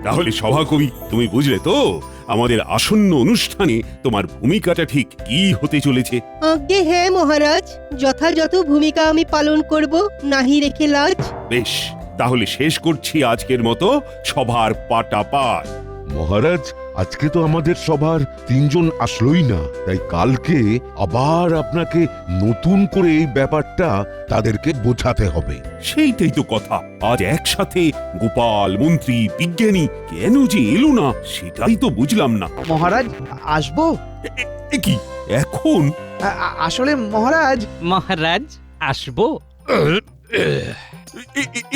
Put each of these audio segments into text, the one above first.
তাহলে সভাকবি তুমি বুঝলে তো আমাদের আসন্ন অনুষ্ঠানে তোমার ভূমিকাটা ঠিক কি হতে চলেছে? আজ্ঞে হ্যাঁ মহারাজ, যথাযথ ভূমিকা আমি পালন করব, নাহি রেখে লাজ। বেশ, তাহলে শেষ করছি আজকের মতো সভার পাটাপাট। মহারাজ, আজকে তো আমাদের সবার 3 জন আসলোই না, তাই কালকে আবার আপনাকে নতুন করে এই ব্যাপারটা তাদেরকে বোঝাতে হবে। সেইটাই তো কথা, আজ একসাথে গোপাল, মন্ত্রী, বিজ্ঞানী কেন যে এলো না সেটাই তো বুঝলাম না। মহারাজ আসবো? এ কি এখন? আসলে মহারাজ, মহারাজ আসবো।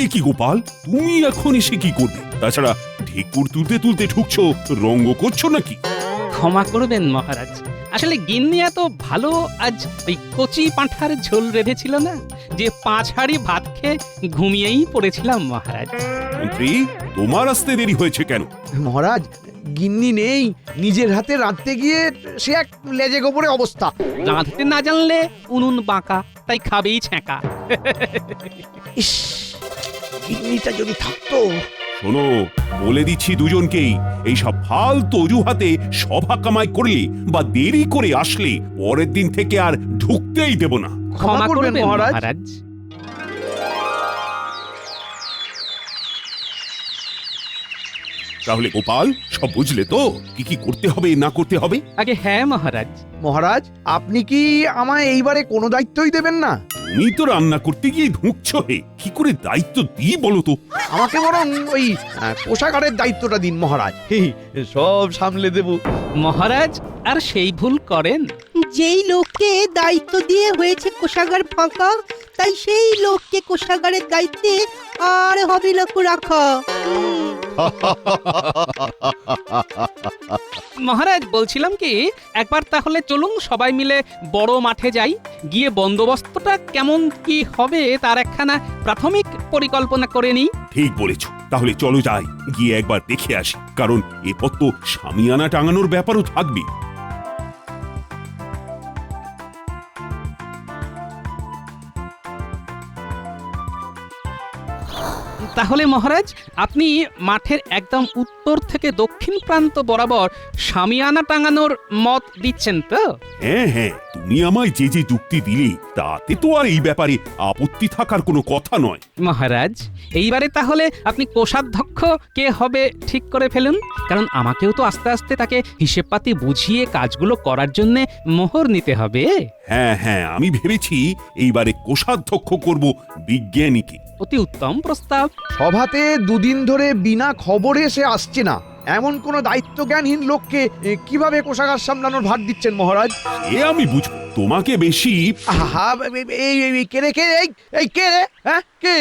এ কি গোপাল, তুমি এখন এসে কি করবে? তাছাড়া ঢেকুর তুলতে তুলতে ঢুকছো, রঙ্গ করছো নাকি? ক্ষমা করবেন মহারাজ, আসলে গিন্নি এত ভালো আজ ওই কচি পাঁঠার ঝোল রেঁধেছিল না যে 5 হাঁড়ি ভাত খেয়ে ঘুমিয়েই পড়েছিলাম মহারাজ। মন্ত্রী, তোমার আসতে দেরি হয়েছে কেন? মহারাজ গিন্নি নেই, নিজের হাতে রাঁধতে গিয়ে সে এক লেজে গোবরে অবস্থা। রাঁধতে না জানলে উনুন বাঁকা, তাই খাবেই ছ্যাঁকা। ইস, গিন্নিটা যদি থাকতো। শোনো, বলে দিচ্ছি দুজনকেই, এই সব ফালতু অজুহাতে সভা কামাই করলে বা দেরি করে আসলে পরের দিন থেকে আর ঢুকতেই দেব না। ক্ষমা করবেন মহারাজ। মহারাজ। তাহলে গোপাল, সব বুঝলে তো কি কি করতে হবে না করতে হবে? আগে হ্যাঁ মহারাজ। মহারাজ, আপনি কি আমায় এইবারে কোনো দায়িত্বই দেবেন না? তুমি তো রান্না করতে গিয়ে ঢুকছো, হে কি করে দায়িত্ব দিই বলো তো? আমাকে বরং ওই কোষাগারের দায়িত্বটা দিন মহারাজ, সব সামলে দেব। মহারাজ আর সেই ভুল করেন? যেই লোককে দায়িত্ব দিয়ে হয়েছে কোষাগার ফাঁকা, তাই সেই লোককে কোষাগারের দায়িত্বে আর হবে না কো রাখা। মহারাজ বলছিলাম কি, একবার তাহলে চলুন সবাই মিলে বড় মাঠে যাই, গিয়ে বন্দোবস্তটা কেমন কি হবে তার একখানা প্রাথমিক পরিকল্পনা করে নিই। ঠিক বলেছো, তাহলে চলো যাই, গিয়ে একবার দেখে আসি, কারণ এরপর তো শামিয়ানা টাঙানোর ব্যাপারও থাকবে। তাহলে মহারাজ আপনি মাঠের একদম উত্তর থেকে দক্ষিণ প্রান্ত বরাবর শামিয়ানা টাঙানোর মত দিচ্ছেন তো? হ্যাঁ হ্যাঁ, তুমি আমায় যে যে যুক্তি দিলে তাতে তো আর এই ব্যাপারে আপত্তি থাকার কোনো কথা নয়। মহারাজ এইবারে তাহলে আপনি কোষাধ্যক্ষ কে হবে ঠিক করে ফেলুন, কারণ আমাকেও তো আস্তে আস্তে তাকে হিসেবপাতি বুঝিয়ে কাজগুলো করার জন্য মোহর নিতে হবে। হ্যাঁ হ্যাঁ, আমি ভেবেছি এইবারে কোষাধ্যক্ষ করব বিজ্ঞানীকে। অতি উত্তম প্রস্তাব। সভাতে 2 দিন ধরে বিনা খবরে সে আসছে না, এমন কোন দায়িত্ব জ্ঞানহীন লোককে কিভাবে কোষাগার সামলানোর ভার দিচ্ছেন মহারাজ? এ আমি বুঝবো, তোমাকে বেশি। আহা, এই কে রে, কে রে, এই কে রে, হ্যাঁ কে?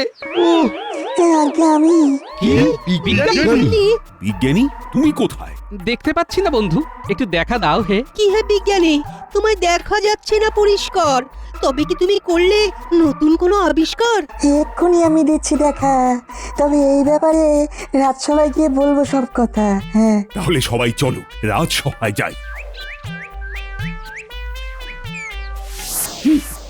আমি কি বিজ্ঞানী? বিজ্ঞানী, তুমি কোথায়? দেখতে পাচ্ছি না বন্ধু, একটু দেখা দাও হে। কি হে বিজ্ঞানী, তোমায় দেখা যাচ্ছে না পরিষ্কার, তবে কি তুমি করলে নতুন কোনো আবিষ্কার? এক্ষুনি আমি দিচ্ছি দেখা, তবে এই ব্যাপারে রাজসভায় গিয়ে বলবো সব কথা। হ্যাঁ, তাহলে সবাই চলো রাজসভায় যাই।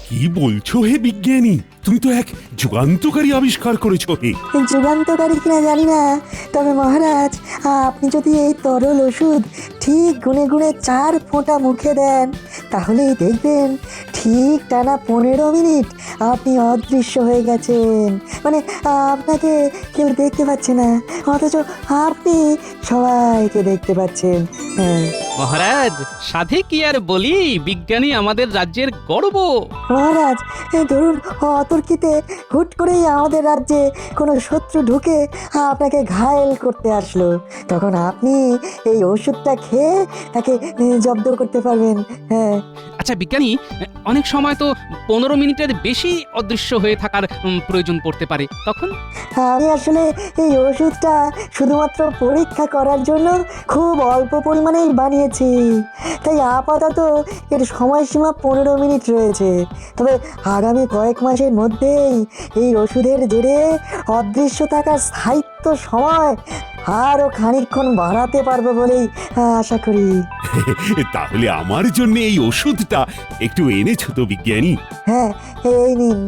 কি বলছো হে বিজ্ঞানী, তুমি তো এক যুগান্তকারী আবিষ্কার করেছো হে। যুগান্তকারী কিনা জানি না, তবে মহারাজ আপনি যদি এই তরল ওষুধ ঠিক গুনে গুনে 4 ফোঁটা মুখে দেন, তাহলেই দেখবেন ঠিক টানা 15 মিনিট আপনি অদৃশ্য হয়ে গেছেন। মানে আপনাকে কেউ দেখতে পাচ্ছে না, অথচ আপনি সবাইকে দেখতে পাচ্ছেন। হ্যাঁ মহারাজ সাধে কি আর বলি, বিজ্ঞানী আমাদের রাজ্যের গর্ব। মহারাজ, ধরুন অতর্কিতে হুট করেই আমাদের রাজ্যে কোনো শত্রু ঢুকে আপনাকে ঘায়েল করতে আসলো, তখন আপনি এই ওষুধটা খেয়ে তাকে জব্দ করতে পারবেন। হ্যাঁ। আচ্ছা বিজ্ঞানী, অনেক সময় তো 15 মিনিটের বেশি অদৃশ্য হয়ে থাকার প্রয়োজন পড়তে পারে, তখন? আমি আসলে এই ওষুধটা শুধুমাত্র পরীক্ষা করার জন্য খুব অল্প পরিমাণেই বানিয়েছি, তাই আপাতত এর সময়সীমা 15 মিনিট রয়েছে। তবে আগামী কয়েক মাসের মধ্যেই এই ওষুধের জেরে অদৃশ্য থাকার স্থায়িত্ব সময় আরও খানিকক্ষণ বাড়াতে পারবো বলেই আশা করি। তাহলে আমার জন্য এই ওষুধটা একটু এনেছো তো বিজ্ঞানী? হ্যাঁ, এই নিন।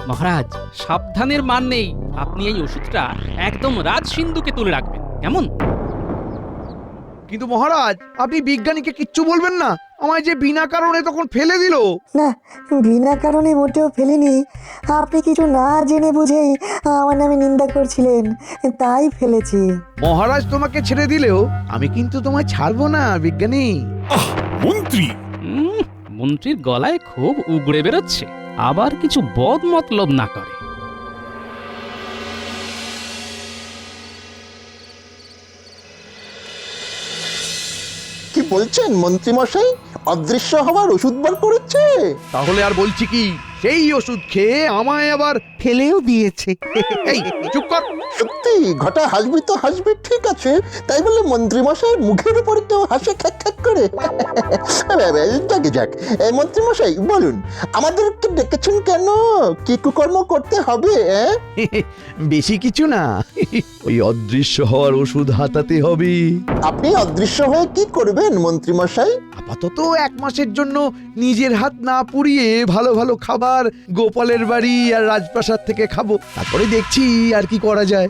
মহারাজ, সাবধানের মান নেই। আপনি এই ওষুধটা একদম রাজ সিন্ধুকে তুলে রাখবেন, কেমন? কিন্তু মহারাজ, আপনি বিজ্ঞানীকে কিচ্ছু বলবেন না? আমায় যে বিনা কারণে তখন ফেলে দিল। না, বিনা কারণে মোটেও ফেলিনি। আপনি কিছু না জেনে বুঝেই আমার নামে নিন্দা করছিলেন, তাই ফেলেছি। মহারাজ তোমাকে ছেড়ে দিলেও আমি কিন্তু তোমায় ছাড়বো না বিজ্ঞানী। আহ, মন্ত্রী! মন্ত্রীর গলায় খুব উগড়ে বেরোচ্ছে, আবার কিছু বদ মতলব না করে। কি বলছেন মন্ত্রী মশাই? অদৃশ্য হওয়ার ওষুধ বার করেছে? তাহলে আর বলছি কি, সেই ওষুধ খেয়ে আমায় আবার ফেলেও দিয়েছে। এই চুপ কর। সত্যি ঘটা হাসবি তো হাসবি, ঠিক আছে, তাই বলে মন্ত্রী মশাইয়ের মুখের উপরে তো হাসে খ্যাক খ্যাক করে। যাকে যাক, মন্ত্রী মশাই বলুন, আমাদেরকে ডেকেছেন কেন? কি কুকর্ম করতে হবে? বেশি কিছু না, ওই অদৃশ্য হওয়ার ওষুধ হাতাতে হবে। আপনি অদৃশ্য হয়ে কি করবেন মন্ত্রী মশাই? আপাতত 1 মাসের জন্য নিজের হাত না পুড়িয়ে ভালো ভালো খাবার গোপালের বাড়ি আর রাজপ্রাসাদ থেকে খাবো, তারপরে দেখছি আর কি করা যায়।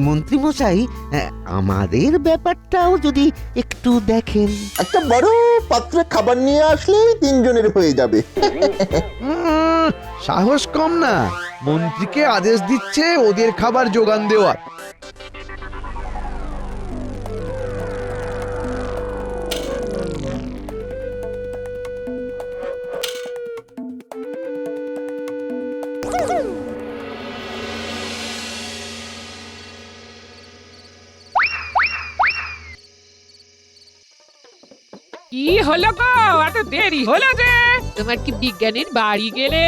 মন্ত্রী মশাই, আমাদের ব্যাপারটাও যদি একটু দেখেন। একটা বড় পাত্রে খাবার নিয়ে আসলেই 3 জনের হয়ে যাবে। সাহস কম না, মন্ত্রীকে আদেশ দিচ্ছে ওদের খাবার যোগান দেওয়ার। কি হলো গো, এত দেরি হলো যে? তোমার কি বিজ্ঞানীর বাড়ি গেলে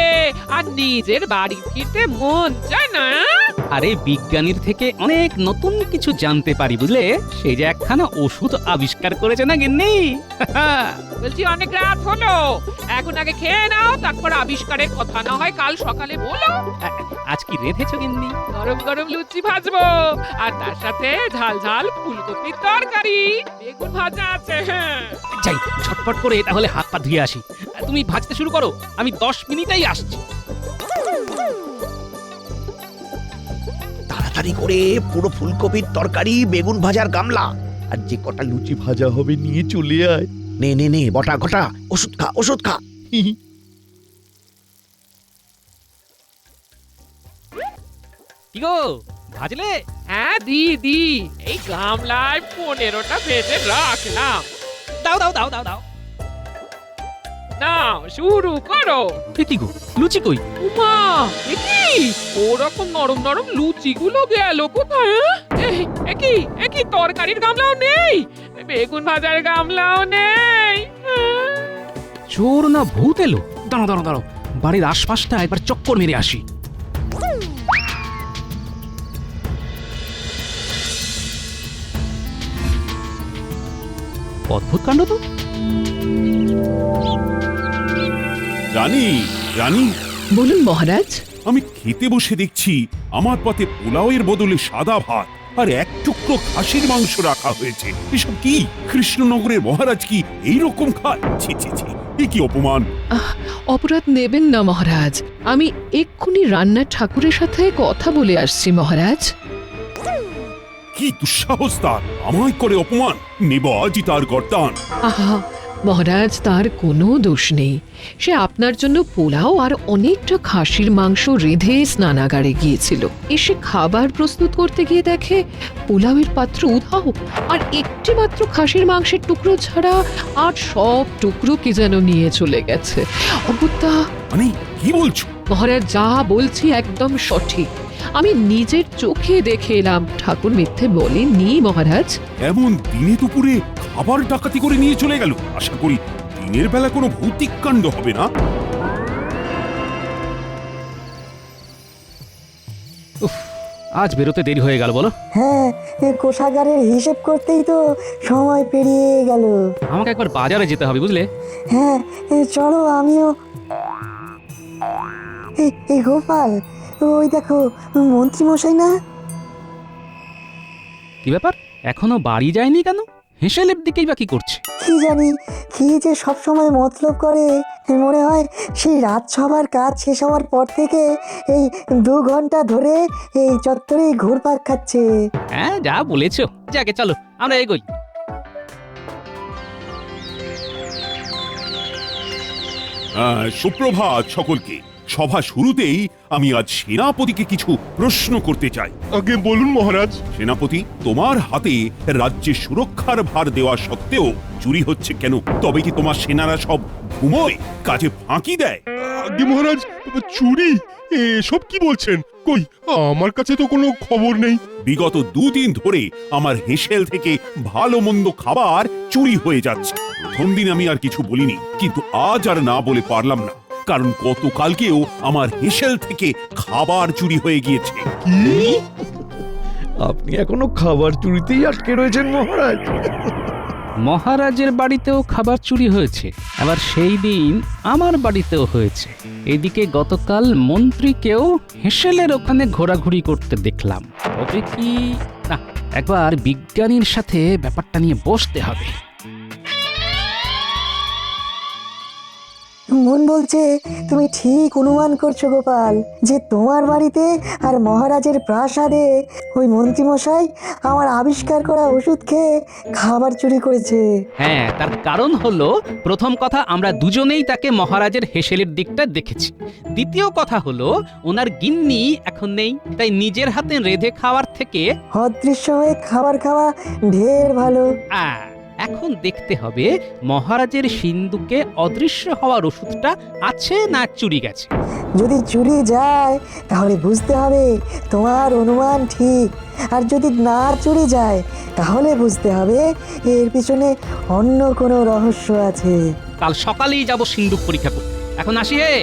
আর নিজের বাড়ি ফিরতে মন চায় না? আরে, বিজ্ঞানীর থেকে অনেক নতুন কিছু জানতে পারি, বুঝলে? সেই যে একখানা ওষুধ আবিষ্কার করেছে না গিন্নি। বলছি অনেক রাত হলো, এখন আগে খেয়ে নাও, তারপর আবিষ্কারের কথা না হয় কাল সকালে বলো। আজ কি রেঁধেছো গিন্নি? গরম গরম লুচি ভাজবো, আর তার সাথে ঝাল ঝাল ফুলকপির তরকারি, বেগুন ভাজা আছে। যাই, ঝটপট করে তাহলে হাত পা ধুয়ে আসি। তুমি ভাজতে শুরু করো, আমি 10 মিনিটেই আসছি। তাড়াতাড়ি করে পুরো ফুলকপির তরকারি, বেগুন ভাজার গামলা আর যে কটা লুচি ভাজা হবে নিয়ে চলে আয়। নে নে নে, বটা ঘটা, ওষুধ খা, ওষুধ খা। কি গো, ভাজলে? হ্যাঁ দিদি, এই গামলায় 15টা ভেজে রাখলাম। দাও দাও দাও দাও দাও। নাও শুরু করো। কি গো, লুচি কই? উমা, একি ওরকম নরম নরম লুচিগুলো গেল কোথায়? একই তরকারির গামলাও নেই, বেগুন ভাজার গামলাও নেই। চোর না ভূত এলো? দাঁড়াও দাঁড়াও দাঁড়াও, বাড়ির আশপাশটা একবার চক্কর মেরে আসি। অদ্ভুত কাণ্ড তো। রানী, রানী, বলুন মহারাজ। আমি খেতে বসে দেখছি আমার পাতে পোলাওয়ের বদলে সাদা ভাত আর 1 টুকরো খাসির মাংস রাখা হয়েছে। এসব কি? কৃষ্ণনগরের মহারাজ কি এইরকম খায়? ছি ছি ছি, এ কি অপমান! অপরাধ নেবেন না মহারাজ, আমি এক্ষুনি রান্নার ঠাকুরের সাথে কথা বলে আসছি মহারাজ। কি দুঃসাহস তার, আমায় করে অপমান! নেব আজই তার গর্দান। আহা মহারাজ, তার কোনো দোষ নেই। সে আপনার জন্য পোলাও আর অনেকটা খাসির মাংস রেঁধে স্নানাগারে গিয়েছিল। এসে খাবার প্রস্তুত করতে গিয়ে দেখে পোলাওয়ের পাত্র উধাও, আর একটি মাত্র খাসির মাংসের টুকরো ছাড়া আর সব টুকরো কি যেন নিয়ে চলে গেছে। অগত্যা! মানে কি বলছো? মহারাজ, যা বলছি একদম সঠিক। আমি নিজের চোখে দেখে এলাম, ঠাকুর মিথ্যে বলেননি মহারাজ। এমন দিনে দুপুরে খাবার ডাকাতি করে নিয়ে চলে গেল? আশা করি দিনের বেলা কোনো ভৌতিক কাণ্ড হবে না। আজ বেরোতে দেরি হয়ে গেল বলো। হ্যাঁ, কোষাগারের হিসেব করতেই তো সময় পেরিয়ে গেল। আমাকে একবার বাজারে যেতে হবে, বুঝলে? হ্যাঁ, চলো আমিও। এই গোপাল, ওই দেখো মন্ত্রী মশাই না? কি ব্যাপার, এখনো বাড়ি যায়নি কেন? হেসেলের দিকেই বা কি করছে? কি জানি, কি যে সব সময় মতলব করে মনে হয় সেই রাজসভার কাজ শেষ হওয়ার পর থেকে এই 2 ঘন্টা ধরে এই চত্বরেই ঘুরপাক খাচ্ছে। হ্যাঁ যা বলেছো, যাকে চলো আমরা এগোই। সুপ্রভাত সকলকে। সভা শুরুতেই আমি আজ সেনাপতিকে কিছু প্রশ্ন করতে চাই। আগে বলুন মহারাজ। সেনাপতি, তোমার হাতে রাজ্যের সুরক্ষার ভার দেওয়া সত্ত্বেও চুরি হচ্ছে কেন? তবে কি তোমার সেনারা সব ঘুমোয়, কাজে ফাঁকি দেয়? আগে মহারাজ, চুরি এসব কি বলছেন? কই, আমার কাছে তো কোনো খবর নেই। বিগত 2 দিন ধরে আমার হেসেল থেকে ভালো মন্দ খাবার চুরি হয়ে যাচ্ছে। প্রথম দিন আমি আর কিছু বলিনি, কিন্তু আজ আর না বলে পারলাম না, কারণ গতকালকেও আমার হেসেল থেকে খাবার চুরি হয়ে গিয়েছে। কি? আপনি এখনো খাবার চুরিতেই আটকে রয়েছেন মহারাজ? মহারাজের বাড়িতেও খাবার চুরি হয়েছে, আবার সেই দিন আমার বাড়িতেও হয়েছে। এদিকে গতকাল মন্ত্রীকেও হেসেলের ওখানে ঘোরাঘুরি করতে দেখলাম। তবে কি না, একবার বিজ্ঞানীর সাথে ব্যাপারটা নিয়ে বসতে হবে। মন বলছে তুমি ঠিক অনুমান করছো গোপাল, যে তোমার বাড়িতে আর মহারাজের প্রাসাদে ওই মন্ত্রীমশাই আমার আবিষ্কার করা ওষুধ খেয়ে খাবার চুরি করেছে। হ্যাঁ, তার কারণ হলো, প্রথম কথা আমরা দুজনেই তাকে মহারাজের হেসেলের দিকটা দেখেছি। দ্বিতীয় কথা হলো, ওনার গিন্নি এখন নেই, তাই নিজের হাতে রেঁধে খাওয়ার থেকে অদৃশ্য হয়ে খাবার খাওয়া ঢের ভালো। এখন দেখতে হবে মহারাজের সিন্ধুকে অদৃশ্য হওয়ার ওষুধটা আছে না চুরি গেছে। যদি চুরি যায় তাহলে বুঝতে হবে তোমার অনুমান ঠিক, আর যদি না চুরি যায় তাহলে বুঝতে হবে এর পিছনে অন্য কোনো রহস্য আছে। কাল সকালেই যাব সিন্ধুক পরীক্ষা করতে। এখন আসি হে।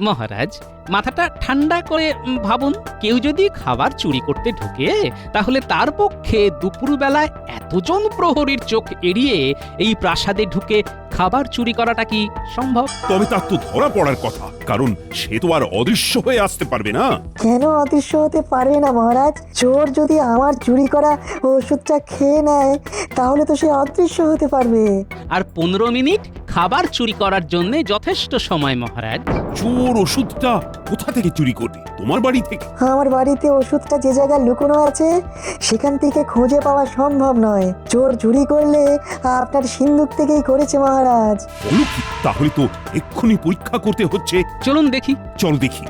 মহারাজ, মাথাটা ঠান্ডা করে ভাবুন, কেউ যদি খাবার চুরি করতে ঢুকে, তাহলে তার পক্ষে দুপুরবেলায় এতজন প্রহরীর চোখ এড়িয়ে এই প্রাসাদে ঢুকে খাবার চুরি করাটা কি সম্ভব? তবে তার তো ধরা পড়ার কথা, কারণ সে তো আর অদৃশ্য হয়ে আসতে পারবে না। কেন অদৃশ্য হতে পারবে না মহারাজ? চোর যদি আমার চুরি করা ওষুধটা খেয়ে নেয় তাহলে তো সে অদৃশ্য হতে পারবে। আর 15 মিনিট খাবার চুরি করার জন্য যথেষ্ট সময় মহারাজ। চোর ওষুধটা কোথা থেকে চুরি করবে? তোমার বাড়ি থেকে? আমার বাড়িতে ওষুধটা যে জায়গায় লুকোনো আছে সেখান থেকে খুঁজে পাওয়া সম্ভব নয়। চোর চুরি করলে আপনার সিন্ধুক থেকেই করেছে মহারাজ। বলো কি? তাহলে তো এক্ষুনি পরীক্ষা করতে হচ্ছে। চলুন দেখি। চল দেখি।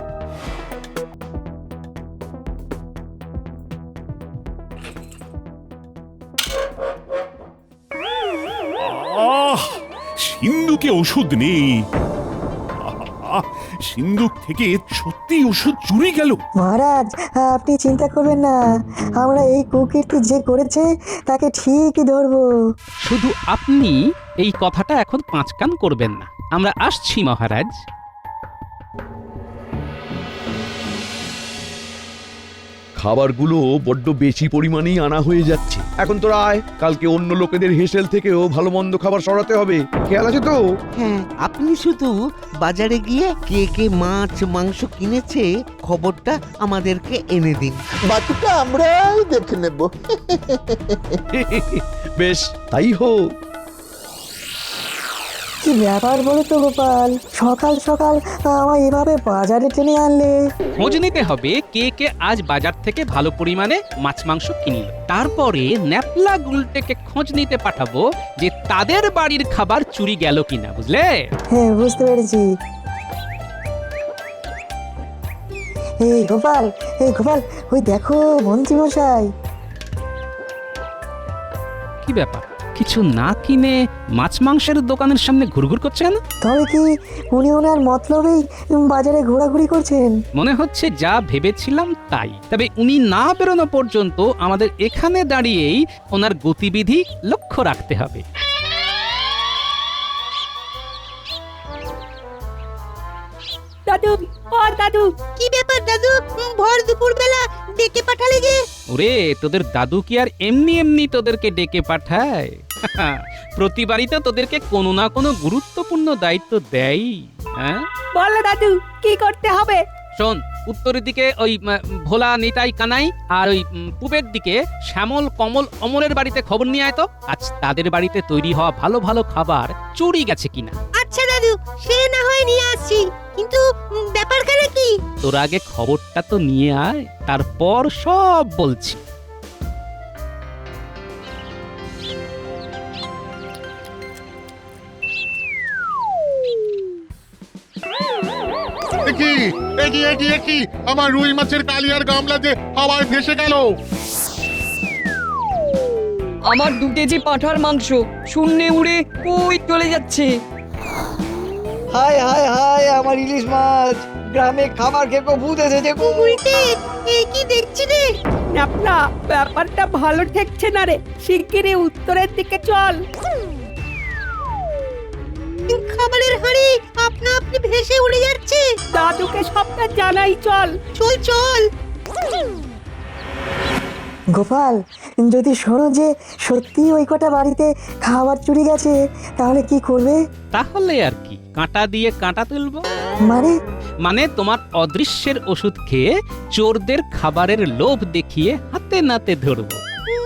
সিন্ধুকে ওষুধ নেই। সিন্ধুক থেকে সত্যি ওষুধ চুরি গেল। মহারাজ, আপনি চিন্তা করবেন না, আমরা এই কুকীর্তি যে করেছে তাকে ঠিকই ধরবো। শুধু আপনি এই কথাটা এখন 5 কান করবেন না। আমরা আসছি মহারাজ। খাবারগুলো বড্ড বেশি পরিমাণেই আনা হয়ে যাচ্ছে। এখন তো আয়, কালকে অন্য লোকেদের হেসেল থেকেও ভালো মন্দ খাবার সরাতে হবে। খেয়াল আছে তো? হ্যাঁ, আপনি শুধু বাজারে গিয়ে কে কে মাছ মাংস কিনেছে খবরটা আমাদেরকে এনে দিন। বাকিটা আমরাই দেখে নেব। বেশ, তাই হোক। কি ব্যাপার বলো তো গোপাল, সকাল সকাল আমায় এভাবে বাজারে টেনে আনলে? খোঁজ নিতে হবে কে কে আজ বাজার থেকে ভালো পরিমাণে মাছ মাংস কিনল। তারপরে ন্যাপলা গুলটেকে খোঁজ নিতে পাঠাবো যে তাদের বাড়ির খাবার চুরি গেল কিনা, বুঝলে? হ্যাঁ, বুঝতে পেরেছি। এই গোপাল, ওই দেখো মন্ত্রীমশাই। কি ব্যাপার, কিছু না কিনে মাছ মাংসের দোকানের সামনে ঘুরঘুর করছেন? তবে কি উনি ওনার মতলবেই বাজারে ঘোরাঘুরি করছেন? মনে হচ্ছে যা ভেবেছিলাম তাই। তবে উনি না বেরোনো পর্যন্ত আমাদের এখানে দাঁড়িয়েই ওনার গতিবিধি লক্ষ্য রাখতে হবে। দাদু, ও দাদু, কি ব্যাপার দাদু? ভর দুপুর বেলা ডেকে পাঠালে যে? ওরে, তোদের দাদু কি আর এমনি এমনি তোদেরকে ডেকে পাঠায়? প্রতিবারই তো তোদেরকে কোনো না কোনো গুরুত্বপূর্ণ দায়িত্ব দেয়। হ্যাঁ, বলো দাদু, কি করতে হবে? শোন, উত্তরের দিকে ওই ভোলা নিতাই কানাই, আর ওই পূবের দিকে শ্যামল কমল অমরের বাড়িতে খবর নিয়ে আয় তো। আজ তাদের বাড়িতে তৈরি হওয়া ভালো ভালো খাবার চুরি গেছে কিনা। আচ্ছা দাদু, সে না হয় নিয়ে আসছি, কিন্তু ব্যাপারখানে কি? তোর আগে খবরটা তো নিয়ে আয়, তারপর সব বলছি। কি আমার রুই মাছের কালিয়ার গামলা যে হাওয়ায় ভেসে গেল। আমার 2 কেজি পাঁঠার মাংস শূন্যে উড়ে কই চলে যাচ্ছে। হায় হায় হায়, আমার ইলিশ মাছ গ্রামে খাবার খেয়ে ভূত এসেছে। উল্টে এ কি দেখছি রে? না, ব্যাপারটা ভালো ঠেকছে না রে, শিগগিরই উত্তরের দিকে চল। খাবারের হাঁড়ি আপনা আপনি ভেসে উড়ে যাচ্ছে। দাদুকে সবটা জানাই, চল। চল চল। গোপাল, যদি শোনো যে সত্যি ওই কটা বাড়িতে খাবার চুরি গেছে, তাহলে কি করবে? তাহলে আর কি, কাঁটা দিয়ে কাঁটা তুলবো। মানে তোমার অদৃশ্যের ওষুধ খেয়ে চোরদের খাবারের লোভ দেখিয়ে হাতে নাতে ধরবো।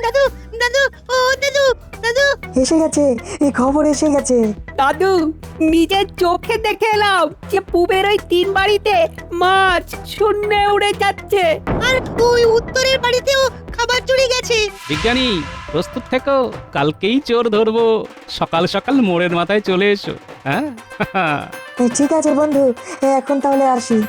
দাদু দাদু ও দাদু দাদু, এসে গেছে, এই খবর এসে গেছে। দাদু, নিজের চোখে দেখে এলাম যে পূবের ওই 3 বাড়িতে মাছ শূন্যে উড়ে যাচ্ছে। আর ওই উত্তরের বাড়িতেও খাবার চুরি গেছে। বিজ্ঞানী, প্রস্তুত থেকো, কালকেই চোর ধরবো। সকাল সকাল মোড়ের মাথায় চলে এসো। হ্যাঁ ঠিক আছে বন্ধু, এখন তাহলে আসি।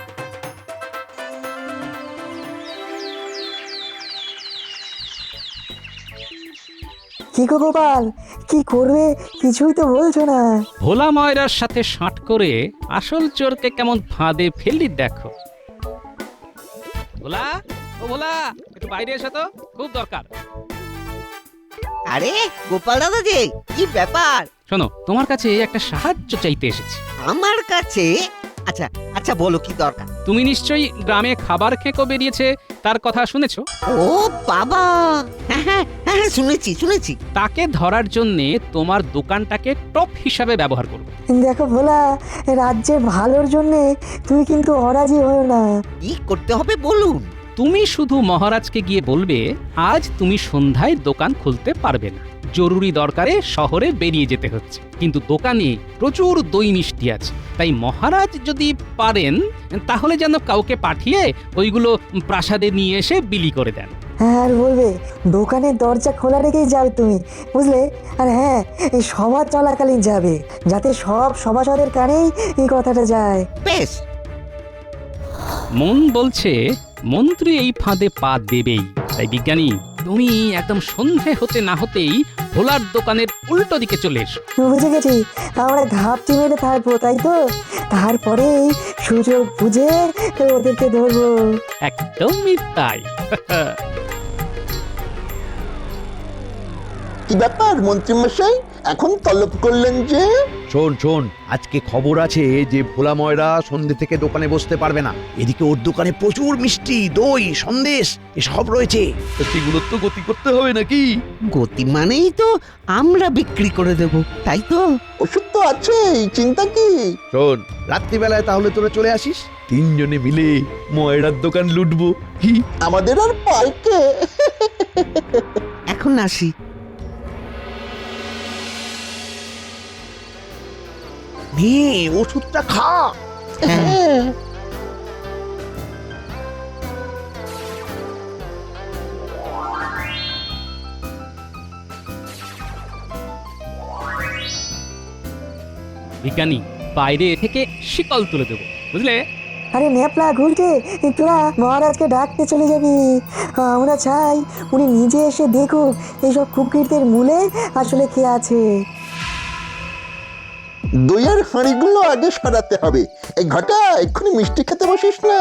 কি গো গোপাল, কি করবে কিছুই তো বলছো না। ভোলা ময়রার সাথে সাঁট করে আসল চোরকে কেমন ফাঁদে ফেললি দেখো। ভোলা, ও ভোলা, একটু বাইরে এসো তো, খুব দরকার। আরে গোপাল দাদা যে, কি ব্যাপার? শোনো, তোমার কাছে একটা সাহায্য চাইতে এসেছি। আমার কাছে? আচ্ছা আচ্ছা, বলো কি দরকার। তুমি নিশ্চয়ই গ্রামে খাবার খেকো বেরিয়েছে, তার কথা শুনেছো? ও বাবা, হ্যাঁ শুনেছি। তাকে ধরার জন্যে তোমার দোকানটাকে টপ হিসাবে ব্যবহার করবে। দেখো ভোলা, রাজ্যের ভালোর জন্য তুমি কিন্তু অরাজি হও না। কি করতে হবে বলুন। তুমি শুধু মহারাজকে গিয়ে বলবে আজ তুমি সন্ধ্যায় দোকান খুলতে পারবে না, জরুরি দরকারে শহরে বেরিয়ে যেতে হচ্ছে, কিন্তু দোকানে প্রচুর দই মিষ্টি আছে, তাই মহারাজ যদি পারেন তাহলে যেন কাউকে পাঠিয়ে ওইগুলো প্রাসাদে নিয়ে এসে বিলি করে দেন। আর বলবে দোকানের দরজা খোলা রেখেই যাবে তুমি, বুঝলে? আর হ্যাঁ, এই সভা চলাকালীন যাবে, যাতে সব সভাসদের কানেই এই কথাটা যায়। বেশ। মন বলছে মন্ত্রী এই ফাঁদে পা দেবেই, তাই বিজ্ঞানী তুমি একদম সন্ধে হতে না হতেই ভোলার দোকানের উল্টো দিকে চলে এসো। বুঝে গেছি, আমরা ঘাপটি মেরে থাকবো, তাই তো? তারপরেই সুযোগ বুঝে ওদেরকে ধরবো। একদমই তাই। কি ব্যাপার মন্ত্রী মশাই, এখন তলব করলেন যে? শোন, আজকে খবর আছে যে ভোলা ময়রা সন্ধ্যে থেকে দোকানে বসতে পারবে না। এদিকে ওর দোকানে প্রচুর মিষ্টি, দই, সন্দেশ এসব রয়েছে, সেগুলো তো গতি করতে হবে নাকি? গতি মানেই তো আমরা বিক্রি করে দেব, তাই তো? ওষুধ তো আছেই, চিন্তা কি? শোন, রাত্রিবেলায় তাহলে তোরা চলে আসিস, 3 জনে মিলে ময়রার দোকান লুটবো। কি আমাদের আর পাইকে? এখন আসি। নে, ওষুধটা খা। বিজ্ঞানী, বাইরে থেকে শিকল তুলে দেবো, বুঝলে? আরে ন্যাপলা ঘুরতে, তোরা মহারাজকে ডাকতে চলে যাবি। আমরা চাই উনি নিজে এসে দেখুক এইসব কুকিরদের মূলে আসলে কে আছে। দইয়ের হাঁড়িগুলো আগে সরাতে হবে। এই ঘটা, এক্ষুনি মিষ্টি খেতে বসিস না।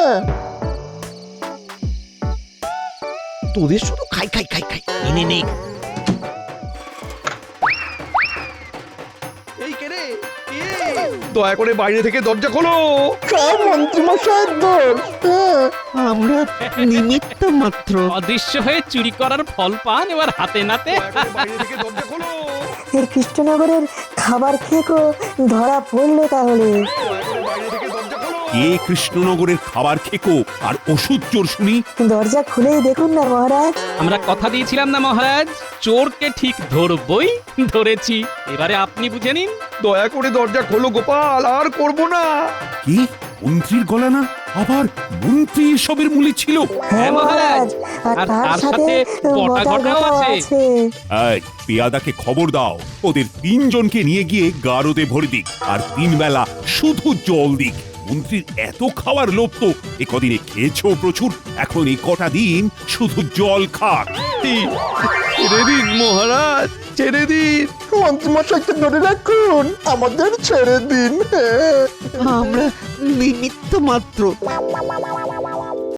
তোদের শুধু খাই। নে। এই কে রে? দয়া করে বাইরে থেকে দরজা খোলো। সব মন্ত্রী মশাইয়ের দোষ। আমরা নিমিত্ত মাত্র। অদৃশ্য হয়ে চুরি করার ফল পান এবার হাতে নাতে। বাইরে থেকে দরজা খোলো। এই কৃষ্ণনগরের খাবার খেয়ে ধরা পড়লো তাহলে। বাইরে থেকে দরজা খোলো। কে কৃষ্ণনগরের খাবার খেকো আর ওষুধ চোর শুনি? দরজা খুলেই দেখুন না মহারাজ। আমরা কথা দিয়েছিলাম না মহারাজ, চোরকে ঠিক ধরবই, ধরেছি। এবারে আপনি বুঝে নিন। দয়া করে দরজা খোলো গোপাল, আর করব না। কি মন্ত্রীর গলা না? আবার মন্ত্রী এসবের মূলে ছিল? হ্যাঁ মহারাজ, আর আর তার সাথে বটা ঘটাও আছে। এই পেয়াদাকে খবর দাও, ওদের 3 জনকে নিয়ে গিয়ে গারদে ভরে দিক, আর 3 বেলা শুধু জল দিক। মন্ত্রীর এত খাওয়ার লোভ তো একদিনে খেয়েছো প্রচুর, এখন এই কটা দিন শুধু জল খাক। ছেড়ে দিন মহারাজ, ছেড়ে দিন। মন্ত্রীমশাইকে ধরে রাখুন, আমাদের ছেড়ে দিন। আমরা নিমিত্ত মাত্র।